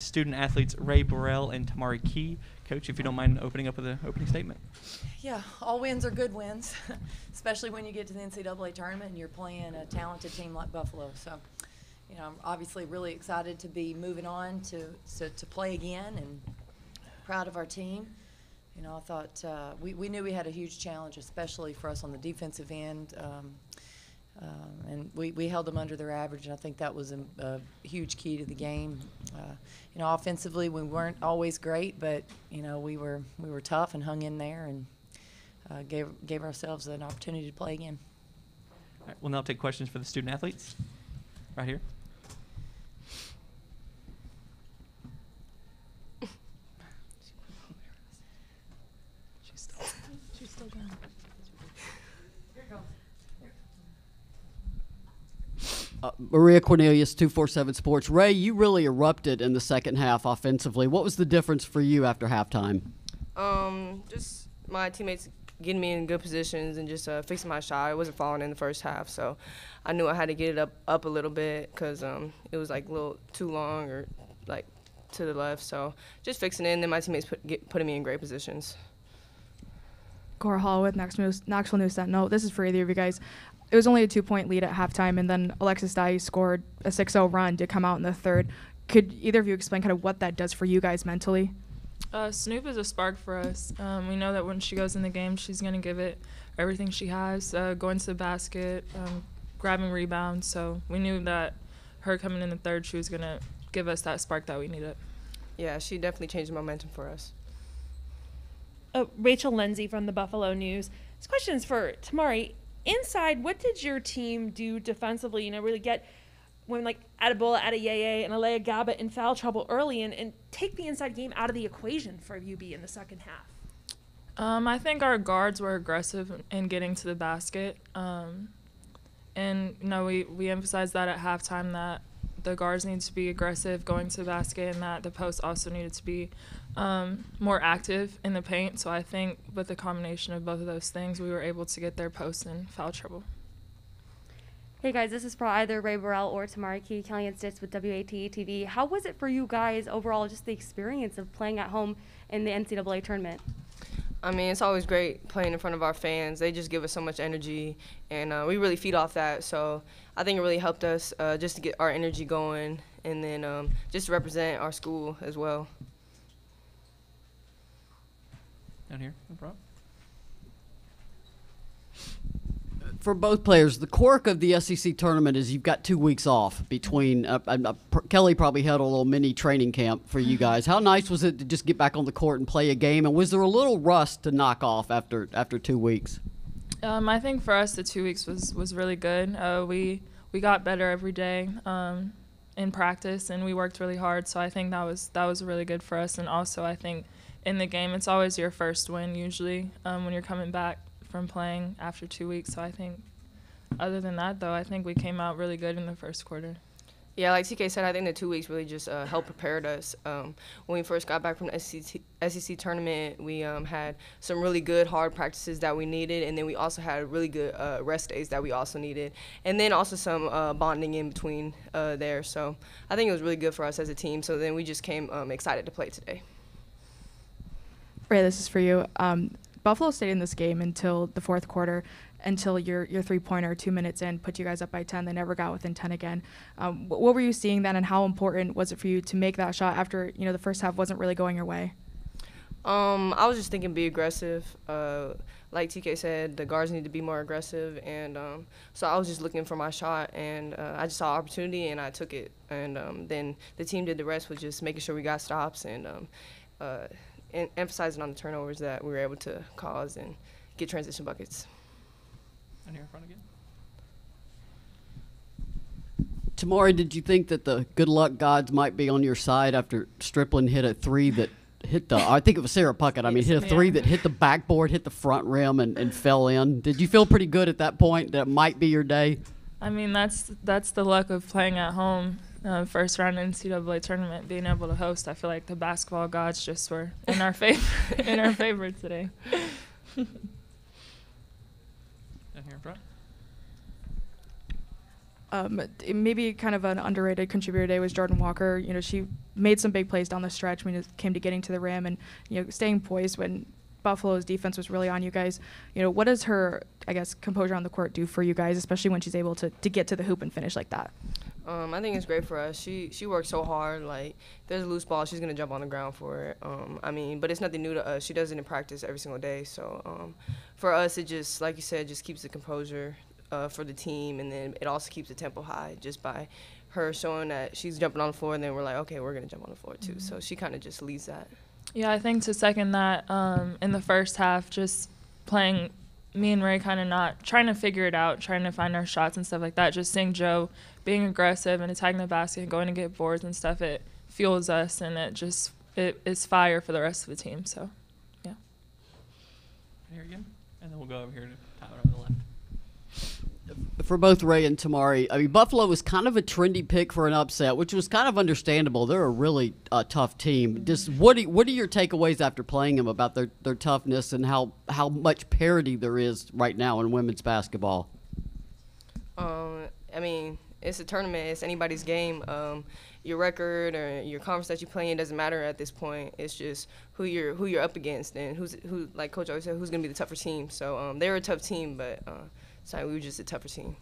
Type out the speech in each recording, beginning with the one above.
student athletes Rae Burrell and Tamari. Coach, if you don't mind opening up with an opening statement. Yeah, all wins are good wins, especially when you get to the NCAA tournament and you're playing a talented team like Buffalo. So, I'm obviously really excited to be moving on to play again and proud of our team. I thought we knew we had a huge challenge, especially for us on the defensive end. And we held them under their average, and I think that was a huge key to the game. Offensively, we weren't always great, but we were tough and hung in there and gave ourselves an opportunity to play again. All right, we'll now take questions for the student athletes. Right here. She's still going. Maria Cornelius, 247 Sports. Rae, you really erupted in the second half offensively. What was the difference for you after halftime? Just my teammates getting me in good positions and just fixing my shot. I wasn't falling in the first half, so I knew I had to get it up a little bit because it was like a little too long or like to the left. So just fixing it, and then my teammates putting me in great positions. Cora Hall with Knoxville News Sentinel. This is for either of you guys. It was only a 2-point lead at halftime, and then Alexis Dye scored a 6-0 run to come out in the third. Could either of you explain kind of what that does for you guys mentally? Snoop is a spark for us. We know that when she goes in the game, she's going to give it everything she has, going to the basket, grabbing rebounds. So we knew that her coming in the third, she was going to give us that spark that we needed. Yeah, she definitely changed the momentum for us. Rachel Lindsay from the Buffalo News. This question is for Tamari. Inside, what did your team do defensively, really get when Adebola, Adeyeye, and Alea Gaba in foul trouble early and take the inside game out of the equation for UB in the second half? I think our guards were aggressive in getting to the basket. And we emphasized that at halftime, that the guards need to be aggressive going to the basket and that the post also needed to be more active in the paint. So I think with the combination of both of those things, we were able to get their post in foul trouble. Hey guys, this is for either Rae Burrell or Tamari. Kelly and Stitz with WATE-TV. How was it for you guys overall, just the experience of playing at home in the NCAA tournament? I mean, it's always great playing in front of our fans. They just give us so much energy, and we really feed off that. So I think it really helped us just to get our energy going and then just to represent our school as well. Down here, no problem. For both players, the quirk of the SEC tournament is you've got 2 weeks off between. Kelly probably had a little mini training camp for you guys. How nice was it to just get back on the court and play a game? And was there a little rust to knock off after 2 weeks? I think for us, the 2 weeks was really good. We got better every day in practice, and we worked really hard. So I think that was really good for us. And also, I think in the game, it's always your first win usually when you're coming back from playing after 2 weeks. So I think other than that, though, I think we came out really good in the first quarter. Yeah, like TK said, I think the 2 weeks really just helped prepare us. When we first got back from the SEC tournament, we had some really good hard practices that we needed, and then we also had really good rest days that we also needed, and then also some bonding in between there. So I think it was really good for us as a team. So then we just came excited to play today. Rae, this is for you. Buffalo stayed in this game until the fourth quarter, until your three-pointer 2 minutes in put you guys up by 10. They never got within 10 again. What were you seeing then, and how important was it for you to make that shot after the first half wasn't really going your way? I was just thinking be aggressive. Like TK said, the guards need to be more aggressive, and so I was just looking for my shot, and I just saw opportunity, and I took it. And then the team did the rest, was just making sure we got stops and emphasizing on the turnovers that we were able to cause and get transition buckets. And here in front again. Tamari, did you think that the good luck gods might be on your side after Strickland hit a three that hit I think it was Sarah Puckett, hit a three that hit the backboard, hit the front rim, and fell in? Did you feel pretty good at that point that it might be your day? I mean, that's the luck of playing at home. First round NCAA tournament, being able to host. I feel like the basketball gods just were in our favor today. Down here in front. Maybe kind of an underrated contributor today was Jordan Walker. You know, she made some big plays down the stretch when it came to getting to the rim and, you know, staying poised when Buffalo's defense was really on you guys. You know, what does her, I guess, composure on the court do for you guys, especially when she's able to get to the hoop and finish like that? I think it's great for us. She works so hard. Like, if there's a loose ball, she's going to jump on the ground for it. But it's nothing new to us. She does it in practice every single day. So for us, it just, like you said, just keeps the composure for the team, and then it also keeps the tempo high just by her showing that she's jumping on the floor, and then we're like, okay, we're going to jump on the floor too. So she kind of just leads that. Yeah, I think to second that, in the first half, just playing me and Rae kind of not trying to figure it out, trying to find our shots and stuff like that, just seeing Joe being aggressive and attacking the basket and going to get boards and stuff, it fuels us, and it is fire for the rest of the team. So, yeah. Here again, and then we'll go over here to Tyler on the left. For both Rae and Tamari, I mean, Buffalo was kind of a trendy pick for an upset, which was kind of understandable. They're a really tough team. Just what are your takeaways after playing them about their toughness and how much parity there is right now in women's basketball? I mean, it's a tournament. It's anybody's game. Your record or your conference that you play in doesn't matter at this point. It's just who you're up against and who, like Coach always said, who's going to be the tougher team. So they were a tough team, but sorry, we were just a tougher team.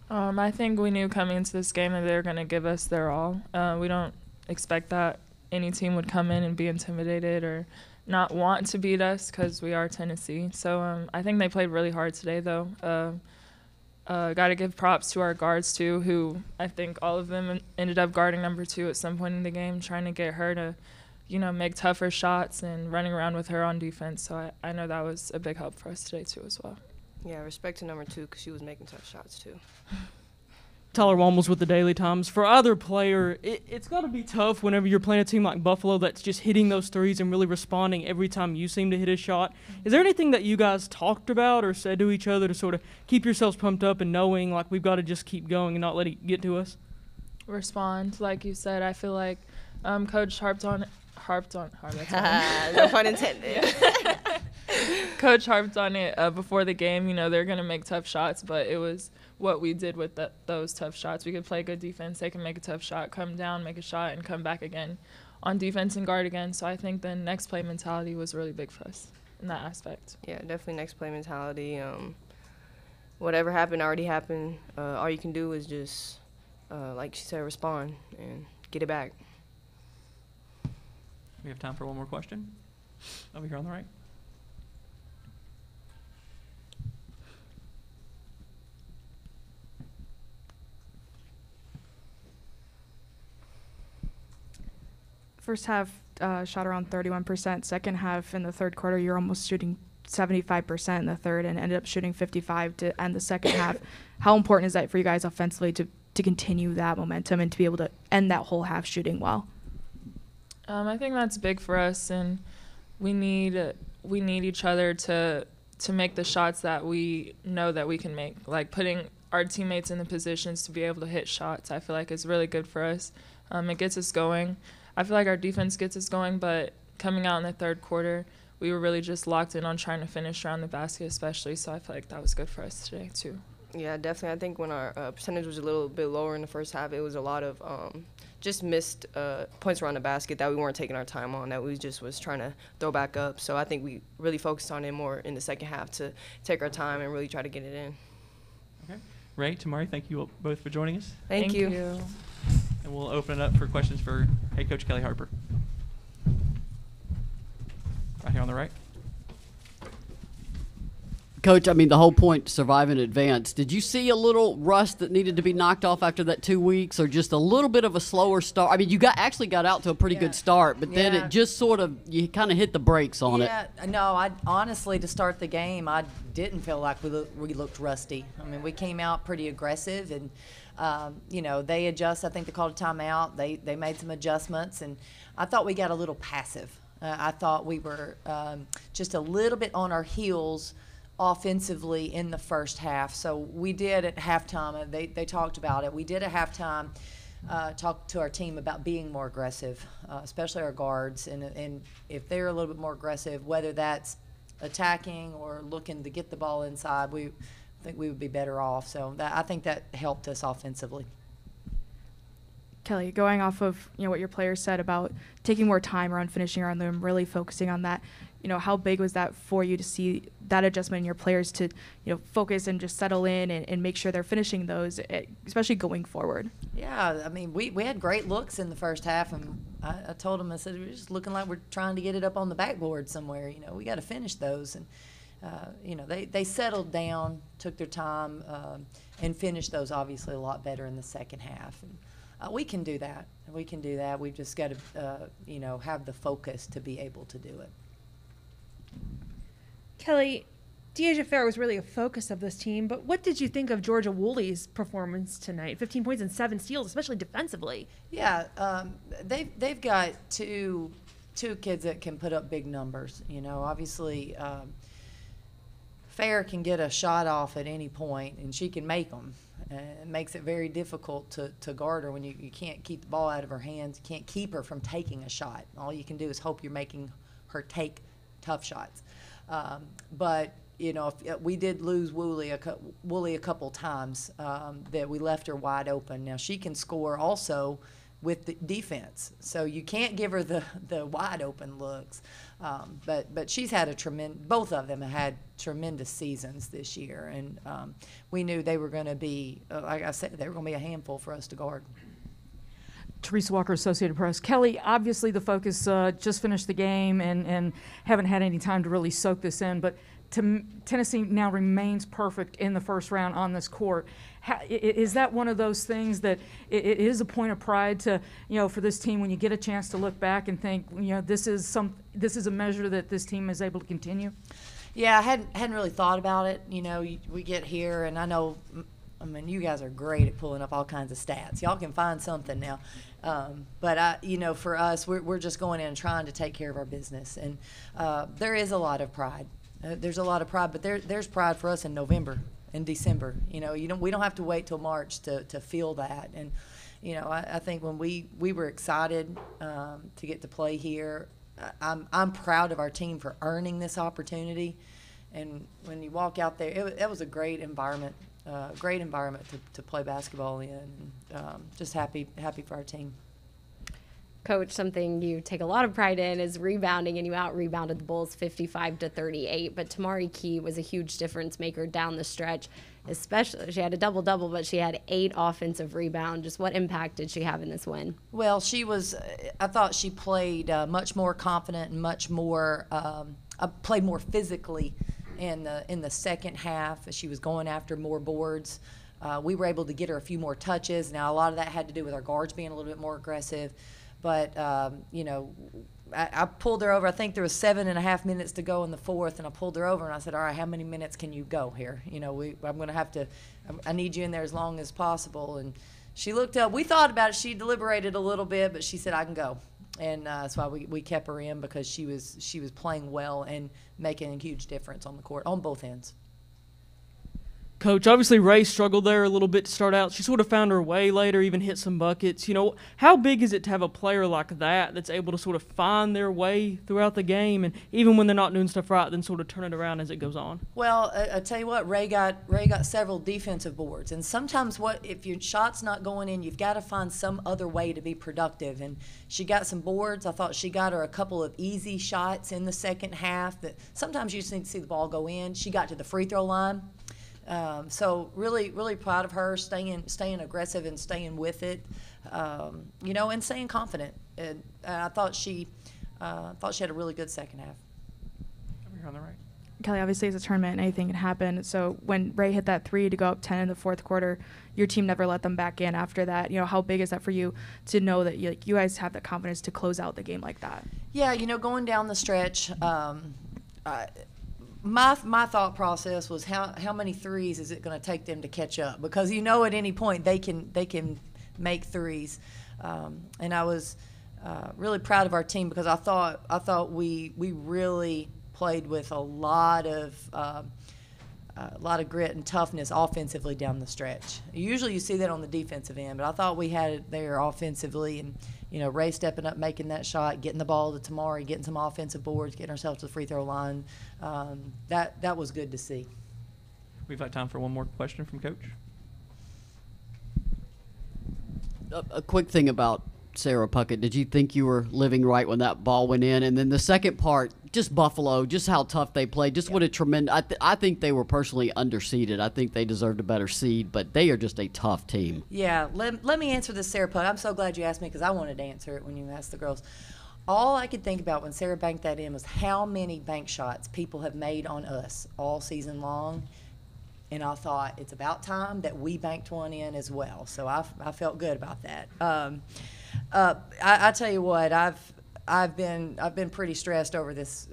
I think we knew coming into this game that they were going to give us their all. We don't expect that any team would come in and be intimidated or not want to beat us because we are Tennessee. So I think they played really hard today, though. Got to give props to our guards, too, who I think all of them ended up guarding number 2 at some point in the game, trying to get her to, you know, make tougher shots and running around with her on defense. So I know that was a big help for us today, too, as well. Yeah, respect to number 2 because she was making tough shots, too. Tyler Womels with the Daily Times. For either player, it's got to be tough whenever you're playing a team like Buffalo that's just hitting those threes and really responding every time you seem to hit a shot. Is there anything that you guys talked about or said to each other to sort of keep yourselves pumped up and knowing, like, we've got to just keep going and not let it get to us? Respond, like you said. I feel like Coach harped on no pun intended. Coach harped on it before the game. You know, they're going to make tough shots, but it was what we did with those tough shots. We could play good defense. They can make a tough shot, come down, make a shot, and come back again on defense and guard again. So I think the next play mentality was really big for us in that aspect. Yeah, definitely next play mentality. Whatever happened already happened. All you can do is just, like she said, respond and get it back. We have time for one more question. Over here on the right. First half shot around 31%. Second half in the third quarter, you're almost shooting 75% in the third and ended up shooting 55 to end the second half. How important is that for you guys offensively to continue that momentum and to be able to end that whole half shooting well? I think that's big for us, and we need each other to make the shots that we know that we can make. Like putting our teammates in the positions to be able to hit shots, I feel like is really good for us. It gets us going. I feel like our defense gets us going, but coming out in the third quarter, we were really just locked in on trying to finish around the basket especially, so I feel like that was good for us today too. Yeah, definitely. I think when our percentage was a little bit lower in the first half, it was a lot of just missed points around the basket that we weren't taking our time on, that we just was trying to throw back up. So I think we really focused on it more in the second half to take our time and really try to get it in. Okay. Rae, Tamari, thank you both for joining us. Thank you. And we'll open it up for questions for head coach Kellie Harper. Right here on the right. Coach, I mean, the whole point, survive and advance. Did you see a little rust that needed to be knocked off after that 2 weeks, or just a little bit of a slower start? I mean, you actually got out to a pretty good start, but then it just sort of, you kind of hit the brakes on it. Yeah, no, I honestly, to start the game, I didn't feel like we looked rusty. I mean, we came out pretty aggressive, and you know, they adjust. I think they called a timeout. They made some adjustments, and I thought we got a little passive. I thought we were just a little bit on our heels offensively in the first half. So we did at halftime, they talked about it, we did at halftime talk to our team about being more aggressive, especially our guards, and if they're a little bit more aggressive, whether that's attacking or looking to get the ball inside, we think we would be better off. So I think that helped us offensively. Kellie, going off of what your players said about taking more time around finishing around them, really focusing on that, how big was that for you to see that adjustment in your players to focus and just settle in and make sure they're finishing those, especially going forward? Yeah, I mean, we had great looks in the first half, and I told them, I said, we're just looking like we're trying to get it up on the backboard somewhere. We got to finish those. And they settled down, took their time, and finished those obviously a lot better in the second half. And we can do that. We can do that. We've just got to, have the focus to be able to do it. Kellie, Deasia Fair was really a focus of this team, but what did you think of Georgia Woolley's performance tonight? 15 points and 7 steals, especially defensively. Yeah, they've got two kids that can put up big numbers. Obviously, Fair can get a shot off at any point, and she can make them. It makes it very difficult to guard her when you can't keep the ball out of her hands. You can't keep her from taking a shot. All you can do is hope you're making her take tough shots. But if we did lose Woolley a couple times, that we left her wide open. Now she can score also with the defense, so you can't give her the wide open looks. But she's had both of them have had tremendous seasons this year, and we knew they were going to be, like I said, they were going to be a handful for us to guard. Teresa Walker, Associated Press. Kellie, obviously the focus just finished the game and haven't had any time to really soak this in, but Tennessee now remains perfect in the first round on this court. Is that one of those things that it is a point of pride to, for this team when you get a chance to look back and think, this is a measure that this team is able to continue? Yeah, I hadn't really thought about it. We get here, and I mean, you guys are great at pulling up all kinds of stats. Y'all can find something now. But for us, we're just going in and trying to take care of our business. And there is a lot of pride. There's a lot of pride, but there's pride for us in November and December. We don't have to wait till March to feel that. And, I think when we were excited to get to play here, I'm proud of our team for earning this opportunity. And when you walk out there, it was a great environment. Great environment to play basketball in. Just happy for our team. Coach, something you take a lot of pride in is rebounding, and you out-rebounded the Bulls 55-38. But Tamari Key was a huge difference maker down the stretch. Especially, she had a double-double, but she had 8 offensive rebounds. Just what impact did she have in this win? Well, I thought she played much more confident and much more played more physically in the second half. She was going after more boards. We were able to get her a few more touches. Now, a lot of that had to do with our guards being a little bit more aggressive. But, I pulled her over. I think there was 7.5 minutes to go in the fourth, and I pulled her over, and I said, all right, how many minutes can you go here? I'm going to have to – I need you in there as long as possible. And she looked up. We thought about it. She deliberated a little bit, but she said, I can go. And that's why we kept her in, because she was playing well and making a huge difference on the court on both ends. Coach, obviously Rae struggled there a little bit to start out. She sort of found her way later, even hit some buckets. How big is it to have a player like that that's able to sort of find their way throughout the game, and even when they're not doing stuff right, then sort of turn it around as it goes on? Well, I tell you what, Rae got several defensive boards, and sometimes if your shot's not going in, you've got to find some other way to be productive. And she got some boards. I thought she got her a couple of easy shots in the second half that sometimes you just need to see the ball go in. She got to the free throw line. So really, really proud of her, staying aggressive and staying with it, and staying confident. And I thought she had a really good second half. Over here on the right. Kellie, obviously it's a tournament and anything can happen. So when Rae hit that 3 to go up 10 in the fourth quarter, your team never let them back in after that. How big is that for you to know that you guys have the confidence to close out the game like that? Yeah, going down the stretch, my thought process was how many threes is it going to take them to catch up? Because at any point they can make threes, and I was really proud of our team, because I thought we really played with a lot of grit and toughness offensively down the stretch. Usually you see that on the defensive end, but I thought we had it there offensively, and Rae stepping up, making that shot, getting the ball to Tamari, getting some offensive boards, getting ourselves to the free throw line. That was good to see. We've got time for one more question from Coach. A quick thing about Sarah Puckett. Did you think you were living right when that ball went in? And then the second part, just Buffalo, just how tough they played, just what a tremendous. I think they were personally underseeded. I think they deserved a better seed, but they are just a tough team. Yeah, let me answer this, Sarah Puckett. I'm so glad you asked me because I wanted to answer it when you asked the girls. All I could think about when Sarah banked that in was how many bank shots people have made on us all season long. And I thought it's about time that we banked one in as well. So I felt good about that. I tell you what, I've been pretty stressed over this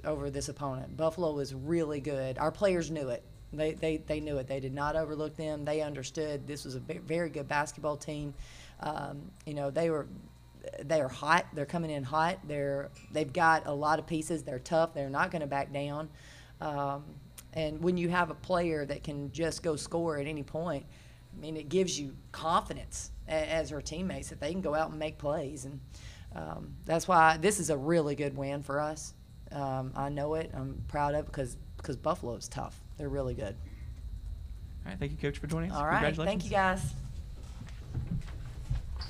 opponent. Buffalo was really good. Our players knew it. They knew it. They did not overlook them. They understood this was a very good basketball team. You know, they're hot. They're coming in hot. They've got a lot of pieces. They're tough. They're not going to back down. And when you have a player that can just go score at any point, I mean, it gives you confidence as her teammates that they can go out and make plays. And that's why this is a really good win for us. I know it. I'm proud of it because Buffalo is tough. They're really good. All right. Thank you, Coach, for joining us. All right. Thank you, guys.